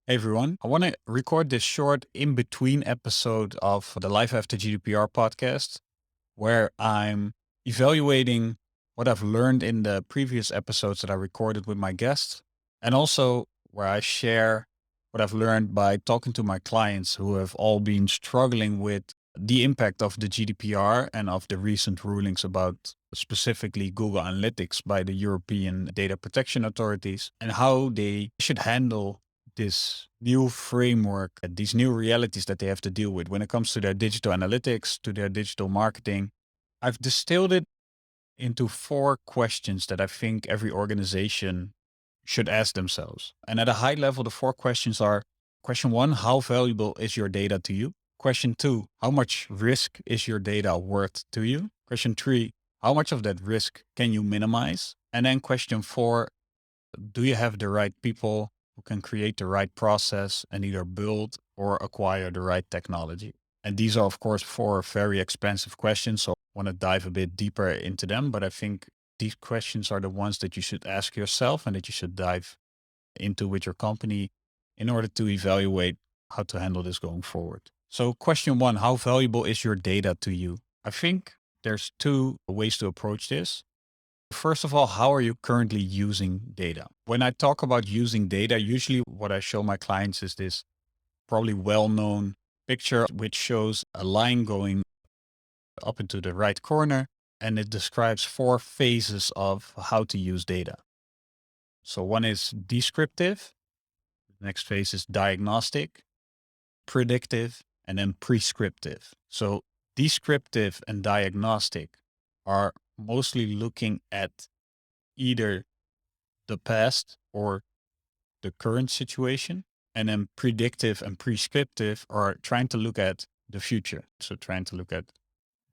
Hey everyone, I want to record this short in between episode of the Life After GDPR podcast where I'm evaluating what I've learned in the previous episodes that I recorded with my guests, and also where I share what I've learned by talking to my clients who have all been struggling with the impact of the GDPR and of the recent rulings about specifically Google Analytics by the European data protection authorities and how they should handle this new framework, these new realities that they have to deal with when it comes to their digital analytics, to their digital marketing. I've distilled it into four questions that I think every organization should ask themselves. And at a high level, the four questions are: question one, how valuable is your data to you? Question two, how much risk is your data worth to you? Question three, how much of that risk can you minimize? And then question four, do you have the right people who can create the right process and either build or acquire the right technology? And these are, of course, four very expensive questions. So I want to dive a bit deeper into them. But I think these questions are the ones that you should ask yourself and that you should dive into with your company in order to evaluate how to handle this going forward. So, question one, how valuable is your data to you? I think there's two ways to approach this. First of all, how are you currently using data? When I talk about using data, usually what I show my clients is this probably well-known picture, which shows a line going up into the right corner, and it describes four phases of how to use data. So one is descriptive, the next phase is diagnostic, predictive, and then prescriptive. So descriptive and diagnostic are mostly looking at either the past or the current situation. And then predictive and prescriptive are trying to look at the future. So trying to look at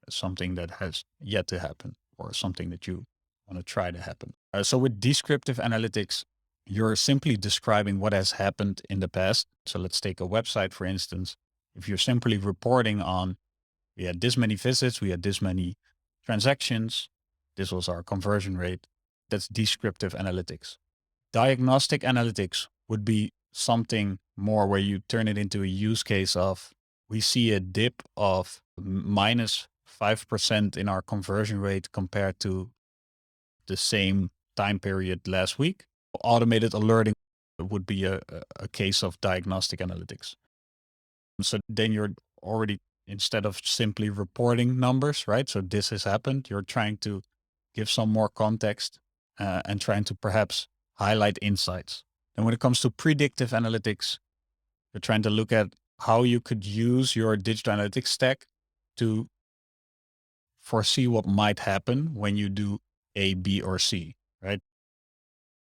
something that has yet to happen or something that you want to try to happen. So with descriptive analytics, you're simply describing what has happened in the past. So let's take a website, for instance. If you're simply reporting on, we had this many visits, we had this many transactions, this was our conversion rate, that's descriptive analytics. Diagnostic analytics would be something more where you turn it into a use case of, we see a dip of minus 5% in our conversion rate compared to the same time period last week. Automated alerting would be a case of diagnostic analytics. So then you're already, instead of simply reporting numbers, right? So this has happened, you're trying to give some more context and trying to perhaps highlight insights. And when it comes to predictive analytics, you're trying to look at how you could use your digital analytics stack to foresee what might happen when you do A, B, or C, right?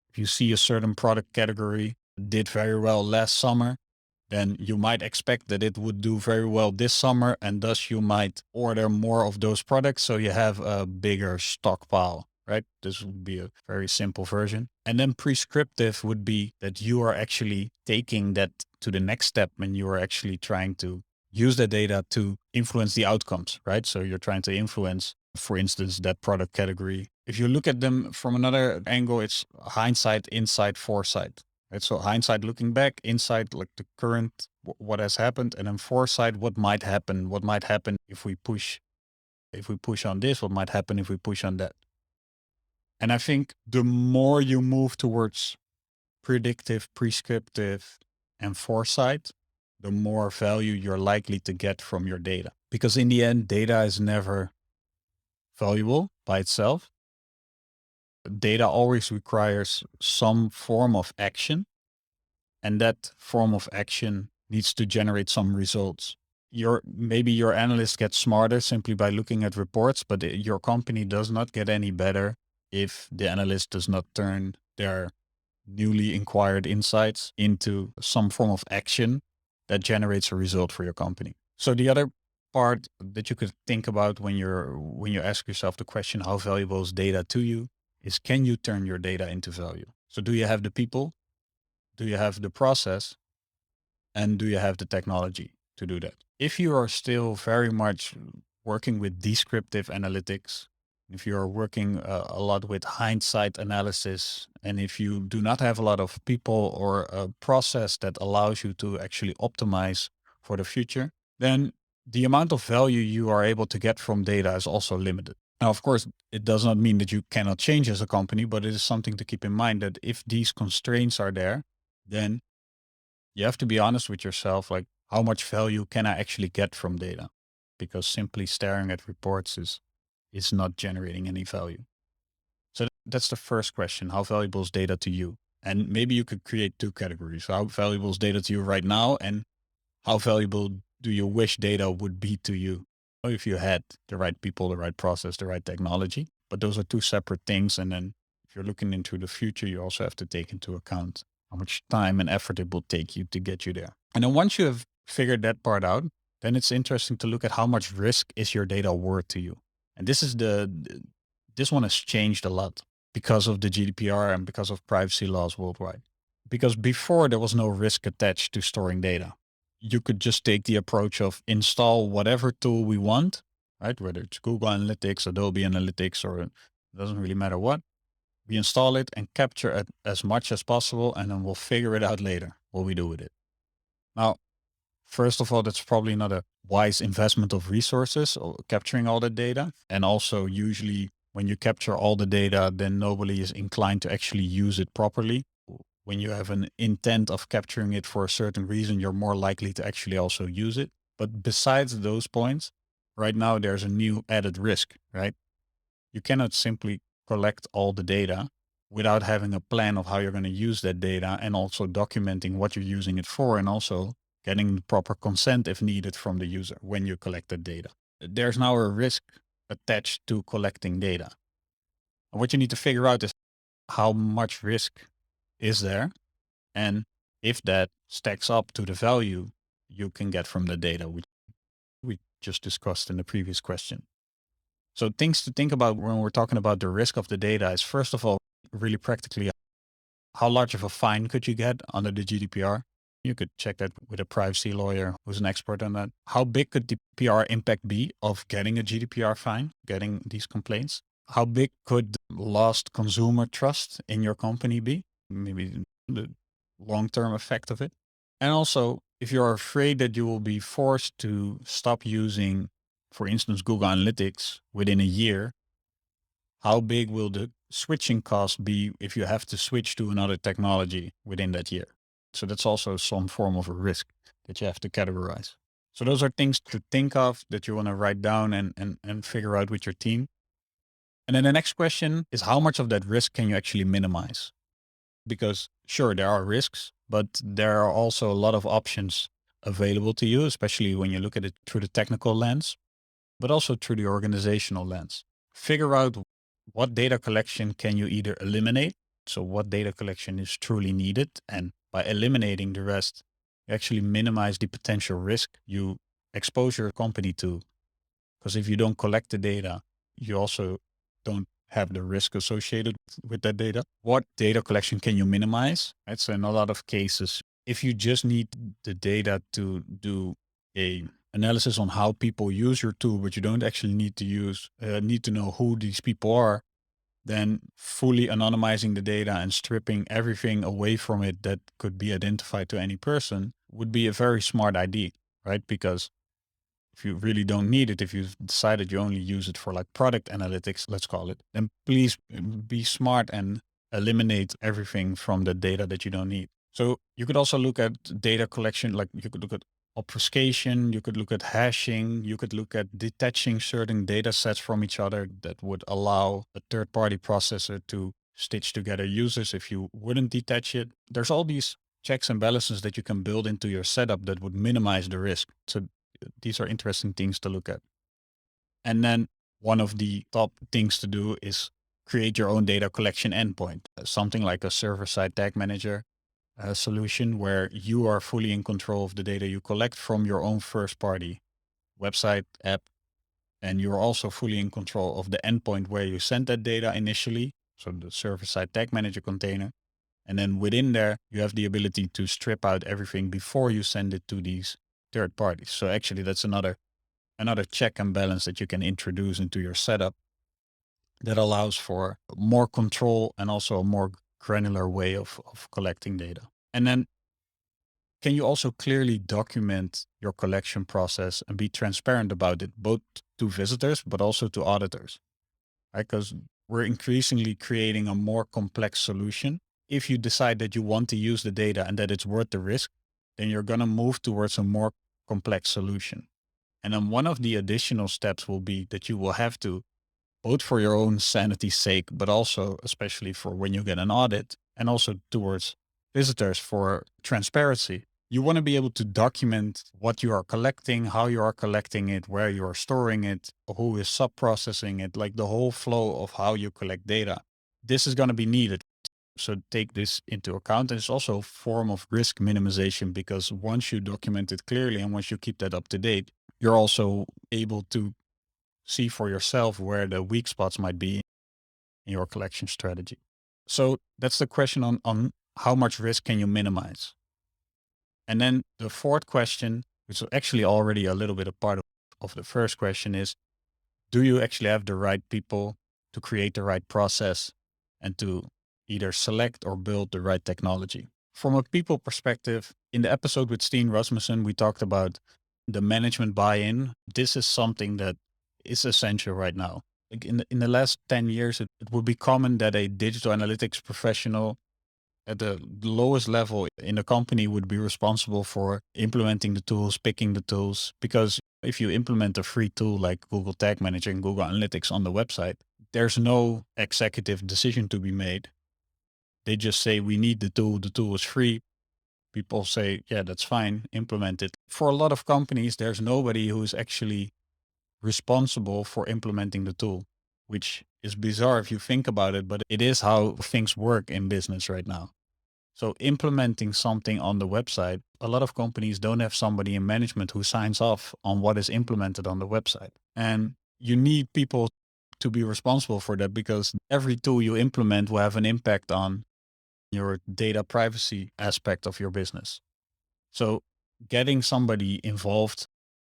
If you see a certain product category did very well last summer, then you might expect that it would do very well this summer, and thus you might order more of those products so you have a bigger stockpile, right? This would be a very simple version. And then prescriptive would be that you are actually taking that to the next step and you are actually trying to use the data to influence the outcomes, right? So you're trying to influence, for instance, that product category. If you look at them from another angle, it's hindsight, insight, foresight. Right? So hindsight, looking back, insight, like the current, what has happened, and then foresight, what might happen. What might happen if we push on this? What might happen if we push on that? And I think the more you move towards predictive, prescriptive, and foresight, the more value you're likely to get from your data. Because in the end, data is never valuable by itself. Data always requires some form of action, and that form of action needs to generate some results. Maybe your analyst gets smarter simply by looking at reports, but your company does not get any better if the analyst does not turn their newly acquired insights into some form of action that generates a result for your company. So the other part that you could think about when you ask yourself the question, how valuable is data to you, is can you turn your data into value? So do you have the people? Do you have the process? And do you have the technology to do that? If you are still very much working with descriptive analytics, If you're working a lot with hindsight analysis, and if you do not have a lot of people or a process that allows you to actually optimize for the future, then the amount of value you are able to get from data is also limited. Now, of course, it does not mean that you cannot change as a company, but it is something to keep in mind that if these constraints are there, then you have to be honest with yourself, like how much value can I actually get from data? Because simply staring at reports is not generating any value. So that's the first question. How valuable is data to you? And maybe you could create two categories. How valuable is data to you right now? And how valuable do you wish data would be to you if you had the right people, the right process, the right technology? But those are two separate things. And then if you're looking into the future, you also have to take into account how much time and effort it will take you to get you there. And then once you have figured that part out, then it's interesting to look at how much risk is your data worth to you. And this one has changed a lot because of the GDPR and because of privacy laws worldwide. Because before there was no risk attached to storing data. You could just take the approach of install whatever tool we want, right? Whether it's Google Analytics, Adobe Analytics, or it doesn't really matter what. We install it and capture it as much as possible, and then we'll figure it out later what we do with it. Now, first of all, that's probably not a wise investment of resources or capturing all the data. And also, usually, when you capture all the data, then nobody is inclined to actually use it properly. When you have an intent of capturing it for a certain reason, you're more likely to actually also use it. But besides those points, right now there's a new added risk, right? You cannot simply collect all the data without having a plan of how you're going to use that data and also documenting what you're using it for and also getting the proper consent if needed from the user when you collect the data. There's now a risk attached to collecting data. And what you need to figure out is how much risk is there and if that stacks up to the value you can get from the data, which we just discussed in the previous question. So things to think about when we're talking about the risk of the data is first of all, really practically, how large of a fine could you get under the GDPR? You could check that with a privacy lawyer who's an expert on that. How big could the PR impact be of getting a GDPR fine, getting these complaints? How big could lost consumer trust in your company be? Maybe the long-term effect of it. And also, if you're afraid that you will be forced to stop using, for instance, Google Analytics within a year, how big will the switching cost be if you have to switch to another technology within that year? So that's also some form of a risk that you have to categorize. So those are things to think of that you want to write down and figure out with your team. And then the next question is how much of that risk can you actually minimize? Because sure, there are risks, but there are also a lot of options available to you, especially when you look at it through the technical lens, but also through the organizational lens. Figure out what data collection can you either eliminate. So what data collection is truly needed. And by eliminating the rest, you actually minimize the potential risk you expose your company to. Because if you don't collect the data, you also don't have the risk associated with that data. What data collection can you minimize? Right? So in a lot of cases, if you just need the data to do a analysis on how people use your tool, but you don't actually need to know who these people are, then fully anonymizing the data and stripping everything away from it that could be identified to any person would be a very smart idea, right? Because if you really don't need it, if you've decided you only use it for like product analytics, let's call it, then please be smart and eliminate everything from the data that you don't need. So you could also look at data collection, like you could look at obfuscation, you could look at hashing, you could look at detaching certain data sets from each other that would allow a third party processor to stitch together users if you wouldn't detach it. There's all these checks and balances that you can build into your setup that would minimize the risk. So these are interesting things to look at. And then one of the top things to do is create your own data collection endpoint, something like a server-side tag manager solution where you are fully in control of the data you collect from your own first-party website, app, and you're also fully in control of the endpoint where you send that data initially, so the server-side tag manager container. And then within there, you have the ability to strip out everything before you send it to these third parties. So actually, that's another check and balance that you can introduce into your setup that allows for more control and also a more granular way of collecting data. And then can you also clearly document your collection process and be transparent about it, both to visitors, but also to auditors, right? Because we're increasingly creating a more complex solution. If you decide that you want to use the data and that it's worth the risk, then you're going to move towards a more complex solution. And then one of the additional steps will be that you will have to, both for your own sanity's sake, but also especially for when you get an audit and also towards visitors for transparency. You want to be able to document what you are collecting, how you are collecting it, where you are storing it, who is sub-processing it, like the whole flow of how you collect data. This is going to be needed. So take this into account. And it's also a form of risk minimization because once you document it clearly and once you keep that up to date, you're also able to see for yourself where the weak spots might be in your collection strategy. So that's the question on how much risk can you minimize? And then the fourth question, which is actually already a little bit a part of the first question, is do you actually have the right people to create the right process and to either select or build the right technology? From a people perspective, in the episode with Steen Rasmussen, we talked about the management buy-in. This is something that is essential right now. Like in the last 10 years, it would be common that a digital analytics professional at the lowest level in the company would be responsible for implementing the tools, picking the tools. Because if you implement a free tool like Google Tag Manager and Google Analytics on the website, there's no executive decision to be made. They just say, we need the tool is free. People say, yeah, that's fine, implement it. For a lot of companies, there's nobody who is actually responsible for implementing the tool, which is bizarre if you think about it, but it is how things work in business right now. So implementing something on the website, a lot of companies don't have somebody in management who signs off on what is implemented on the website. And you need people to be responsible for that because every tool you implement will have an impact on your data privacy aspect of your business. So getting somebody involved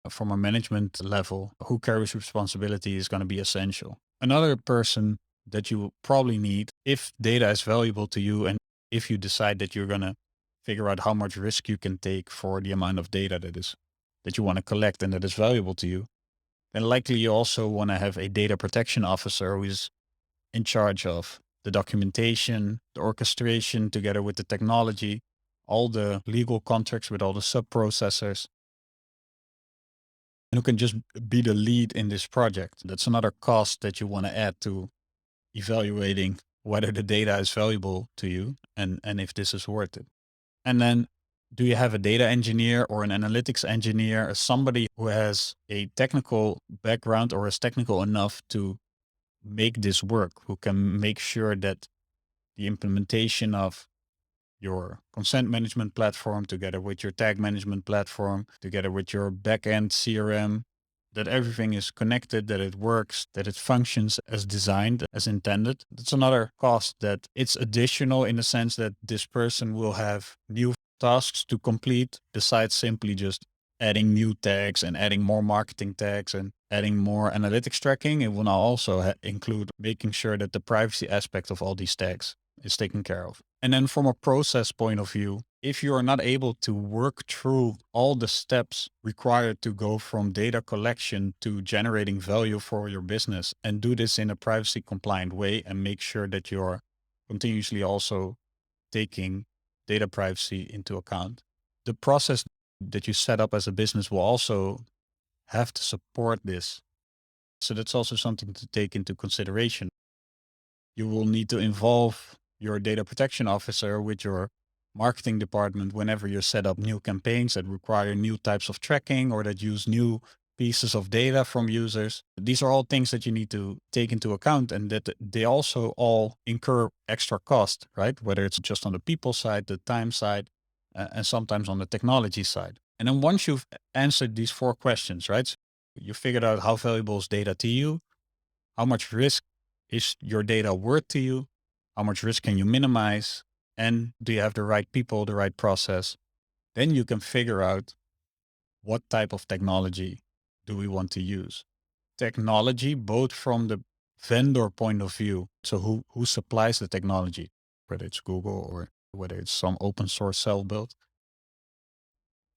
from a management level who carries responsibility is going to be essential. Another person that you probably need if data is valuable to you and if you decide that you're going to figure out how much risk you can take for the amount of data that you want to collect and that is valuable to you, then likely you also want to have a data protection officer who is in charge of the documentation, the orchestration together with the technology, all the legal contracts with all the sub processors, and who can just be the lead in this project. That's another cost that you want to add to evaluating whether the data is valuable to you and if this is worth it. And then do you have a data engineer or an analytics engineer, or somebody who has a technical background or is technical enough to make this work, who can make sure that the implementation of your consent management platform together with your tag management platform, together with your backend CRM, that everything is connected, that it works, that it functions as designed, as intended. That's another cost that it's additional in the sense that this person will have new tasks to complete besides simply just adding new tags and adding more marketing tags and adding more analytics tracking. It will now also include making sure that the privacy aspect of all these tags is taken care of. And then from a process point of view, if you are not able to work through all the steps required to go from data collection to generating value for your business and do this in a privacy compliant way and make sure that you're continuously also taking data privacy into account, the process that you set up as a business will also have to support this. So that's also something to take into consideration. You will need to involve your data protection officer with your marketing department whenever you set up new campaigns that require new types of tracking or that use new pieces of data from users. These are all things that you need to take into account and that they also all incur extra cost, right? Whether it's just on the people side, the time side, and sometimes on the technology side. And then once you've answered these four questions, right? So you figured out how valuable is data to you, how much risk is your data worth to you? How much risk can you minimize? And do you have the right people, the right process? Then you can figure out what type of technology do we want to use. Technology, both from the vendor point of view. So who supplies the technology, whether it's Google or whether it's some open source self-built.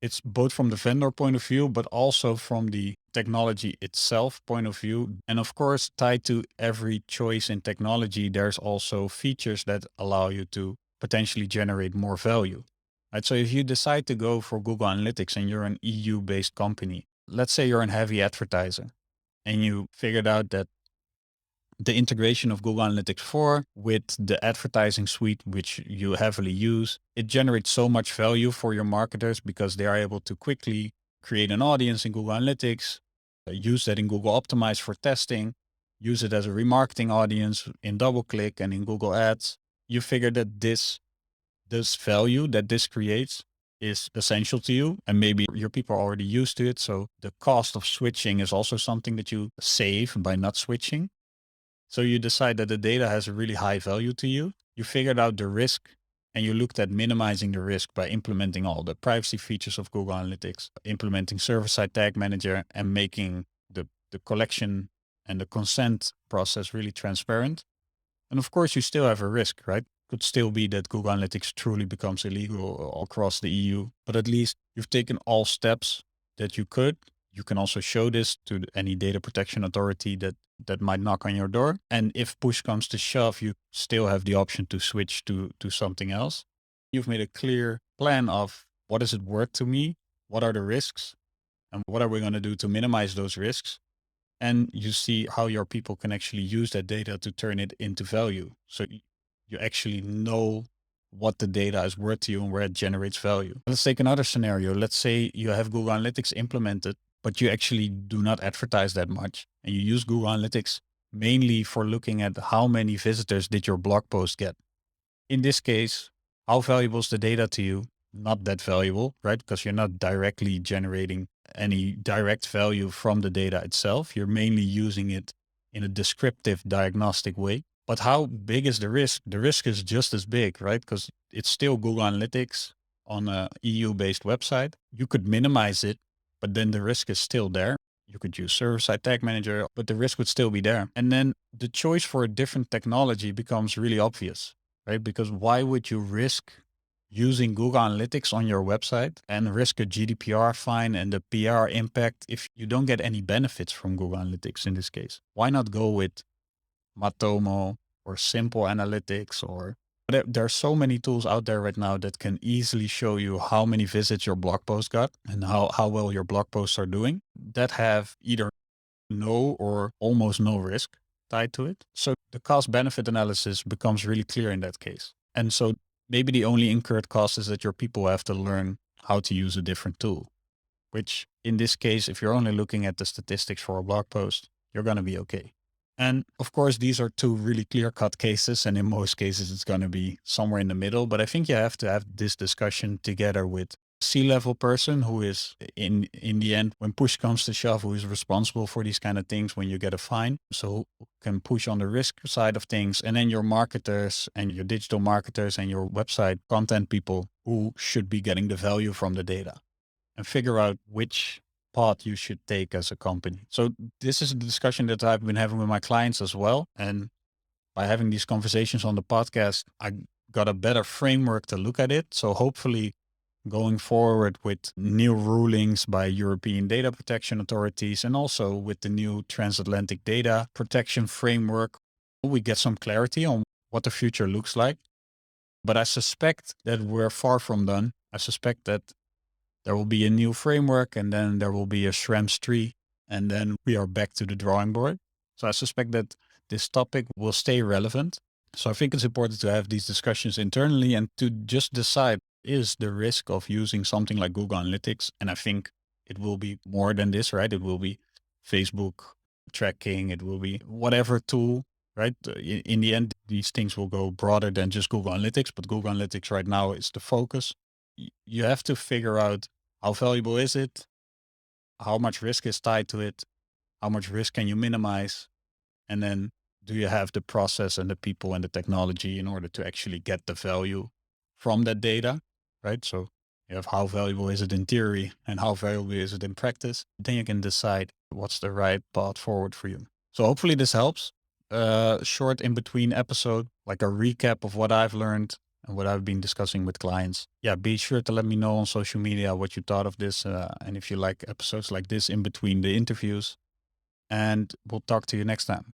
It's both from the vendor point of view, but also from the technology itself point of view. And of course, tied to every choice in technology, there's also features that allow you to potentially generate more value. Right? So if you decide to go for Google Analytics and you're an EU based company, let's say you're a heavy advertiser and you figured out that the integration of Google Analytics 4 with the advertising suite, which you heavily use, it generates so much value for your marketers because they are able to quickly create an audience in Google Analytics, use that in Google Optimize for testing, use it as a remarketing audience in DoubleClick and in Google Ads. You figure that this value that this creates is essential to you, and maybe your people are already used to it. So the cost of switching is also something that you save by not switching. So you decide that the data has a really high value to you. You figured out the risk and you looked at minimizing the risk by implementing all the privacy features of Google Analytics, implementing server-side tag manager and making the collection and the consent process really transparent. And of course, you still have a risk, right? Could still be that Google Analytics truly becomes illegal across the EU, but at least you've taken all steps that you could. You can also show this to any data protection authority that might knock on your door. And if push comes to shove, you still have the option to switch to something else. You've made a clear plan of what is it worth to me? What are the risks? And what are we going to do to minimize those risks? And you see how your people can actually use that data to turn it into value. So you actually know what the data is worth to you and where it generates value. Let's take another scenario. Let's say you have Google Analytics implemented, but you actually do not advertise that much. And you use Google Analytics mainly for looking at how many visitors did your blog post get. In this case, how valuable is the data to you? Not that valuable, right? Because you're not directly generating any direct value from the data itself. You're mainly using it in a descriptive diagnostic way. But how big is the risk? The risk is just as big, right? Because it's still Google Analytics on a EU-based website. You could minimize it, but then the risk is still there. You could use server-side tag manager, but the risk would still be there. And then the choice for a different technology becomes really obvious, right? Because why would you risk using Google Analytics on your website and risk a GDPR fine and the PR impact if you don't get any benefits from Google Analytics in this case? Why not go with Matomo or Simple Analytics or there are so many tools out there right now that can easily show you how many visits your blog post got and how well your blog posts are doing that have either no or almost no risk tied to it. So the cost benefit analysis becomes really clear in that case. And so maybe the only incurred cost is that your people have to learn how to use a different tool, which in this case, if you're only looking at the statistics for a blog post, you're going to be okay. And of course, these are two really clear cut cases. And in most cases, it's going to be somewhere in the middle. But I think you have to have this discussion together with C-level person who is in the end, when push comes to shove, who is responsible for these kind of things when you get a fine. So who can push on the risk side of things. And then your marketers and your digital marketers and your website content people who should be getting the value from the data and figure out which path you should take as a company. So this is a discussion that I've been having with my clients as well. And by having these conversations on the podcast, I got a better framework to look at it. So hopefully going forward with new rulings by European data protection authorities and also with the new transatlantic data protection framework, we get some clarity on what the future looks like. But I suspect that we're far from done. I suspect that there will be a new framework and then there will be a Schrems tree and then we are back to the drawing board. So I suspect that this topic will stay relevant. So I think it's important to have these discussions internally and to just decide, is the risk of using something like Google Analytics? And I think it will be more than this, right? It will be Facebook tracking. It will be whatever tool, right? In the end, these things will go broader than just Google Analytics, but Google Analytics right now is the focus. You have to figure out how valuable is it? How much risk is tied to it? How much risk can you minimize? And then do you have the process and the people and the technology in order to actually get the value from that data, right? So you have how valuable is it in theory and how valuable is it in practice? Then you can decide what's the right path forward for you. So hopefully this helps. a short in between episode, like a recap of what I've learned and what I've been discussing with clients. Yeah, be sure to let me know on social media what you thought of this and if you like episodes like this in between the interviews. And we'll talk to you next time.